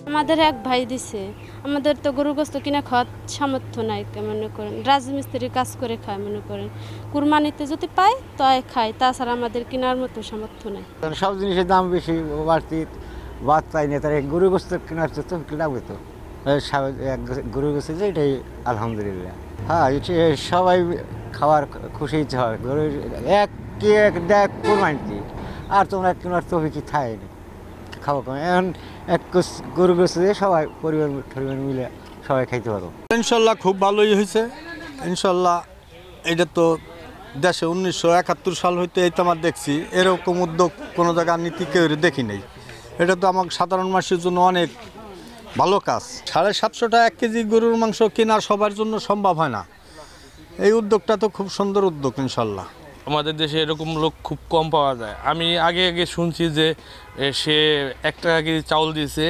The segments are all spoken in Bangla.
আমাদের এক ভাই দিছে। আমাদের তো গরু গোস্ত কিনে খাওয়ার সামর্থ্য নাই, মনে করেন রাজমিস্ত্রির কাজ করে খায়, মনে করেন কুরবানিতে যদি পাই তাই খাই, তাছাড়া আমাদের কেনার মতো সামর্থ্য নাই। সব জিনিসের দাম বেশি বাড়তি, বাদ পাই না, তার গরু গোস্ত কেনার তো লাগবে তো। গরু গোস্ত যে এটাই আলহামদুলিল্লাহ। হ্যাঁ, সবাই খাওয়ার খুশি হয়। গরু এক কি এক দেখ কোরবানি, আর তোমরা কেনার তো কি থাই না খাওয়া কমে। এখন এক গরু গোস্ত দিয়ে সবাই পরিবার মিলে সবাই খাইতে পারো। ইনশাল্লাহ খুব ভালোই হয়েছে ইনশাল্লাহ। এটা তো দেশে 1971 সাল হইতে এই তো আমার দেখছি, এরকম উদ্যোগ কোনো জায়গার নীতি কেউ দেখি নেই। এটা তো আমার সাধারণ মানুষের জন্য অনেক ভালো কাজ। 750 টাকা 1 কেজি গরুর মাংস কেনা সবার জন্য সম্ভব হয় না। এই উদ্যোগটা তো খুব সুন্দর উদ্যোগ ইনশাল্লাহ। আমাদের দেশে এরকম লোক খুব কম পাওয়া যায়। আমি আগে শুনছি যে সে 1 টাকা কেজি চাউল দিয়েছে,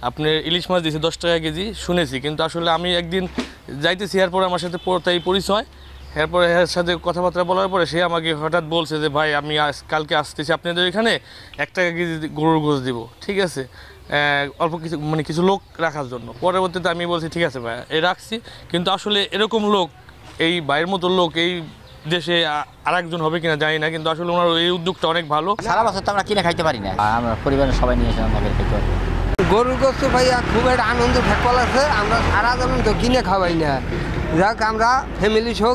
আপনার ইলিশ মাছ দিয়েছে 10 টাকা কেজি, শুনেছি। কিন্তু আসলে আমি একদিন যাইতেছি, এরপরে আমার সাথে তাই পরিচয়, এরপরে এর সাথে কথাবার্তা বলার পরে সে আমাকে হঠাৎ বলছে যে ভাই আমি কালকে আসতেছি আপনাদের এখানে 1 টাকা কেজি গরুর গোশ দিব, ঠিক আছে, অল্প কিছু মানে কিছু লোক রাখার জন্য। পরবর্তীতে আমি বলছি ঠিক আছে ভাই, রাখছি। কিন্তু আসলে এরকম লোক, এই ভাইয়ের মতো লোক এই দেশে আরেকজন হবে কিনা জানি না, কিন্তু আসলে ওনার এই উদ্যোগটা অনেক ভালো। সারা বছর তো আমরা কিনে খাইতে পারি না, আমরা পরিবারের সবাই নিয়ে এসে আমরা খাইতে পারি। গরুর গোস্ত ভাইয়া খুব একটা আনন্দ ফেকল আছে। আমরা সারা যেমন তো কিনে খাওয়াই না, যাক আমরা ফ্যামিলি সহ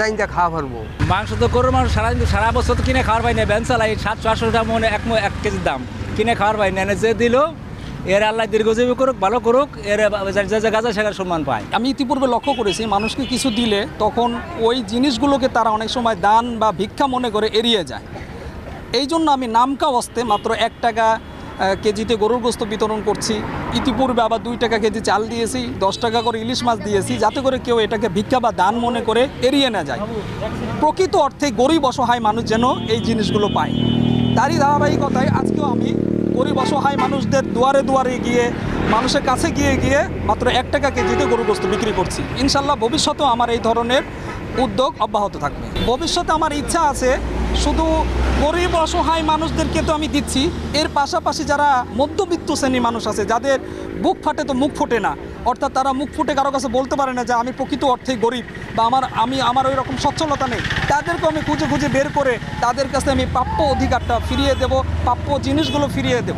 রাইন্দা খাওয়া পারবো। মাংস তো গরুর মাংস সারা বছর তো কিনে খাওয়ার পাই না, ব্যান চালাই 700-800 টাকা মনে 1 কেজির দাম কিনে খাওয়ার পাই না। যে দিল এর আল্লাহ দীর্ঘজীবী করুক, ভালো করুক, এর যে গাছা সেখানে সম্মান পায়। আমি ইতিপূর্বে লক্ষ্য করেছি, মানুষকে কিছু দিলে তখন ওই জিনিসগুলোকে তারা অনেক সময় দান বা ভিক্ষা মনে করে এড়িয়ে যায়। এই জন্য আমি নামকা অস্তে মাত্র 1 টাকা কেজিতে গরুর গোস্ত বিতরণ করছি। ইতিপূর্বে আবার 2 টাকা কেজি চাল দিয়েছি, 10 টাকা করে ইলিশ মাছ দিয়েছি, যাতে করে কেউ এটাকে ভিক্ষা বা দান মনে করে এড়িয়ে না যায়। প্রকৃত অর্থে গরিব অসহায় মানুষ যেন এই জিনিসগুলো পায়, তারই ধারাবাহিকতায় আজকেও আমি গরিব অসহায় মানুষদের দুয়ারে দুয়ারে গিয়ে, মানুষের কাছে গিয়ে মাত্র 1 টাকা কেজিতে গরুর গোস্ত বিক্রি করছি। ইনশাল্লাহ ভবিষ্যতেও আমার এই ধরনের উদ্যোগ অব্যাহত থাকবে। ভবিষ্যতে আমার ইচ্ছা আছে শুধু গরিব অসহায় মানুষদেরকে তো আমি দিচ্ছি, এর পাশাপাশি যারা মধ্যবিত্ত শ্রেণীর মানুষ আছে, যাদের বুক ফাটে তো মুখ ফোটে না, অর্থাৎ তারা মুখ ফুটে কারো কাছে বলতে পারে না যে আমি প্রকৃত অর্থেই গরিব বা আমার ওই রকম সচ্ছলতা নেই, তাদেরকে আমি খুঁজে বের করে তাদের কাছে আমি প্রাপ্য অধিকারটা ফিরিয়ে দেব, প্রাপ্য জিনিসগুলো ফিরিয়ে দেব।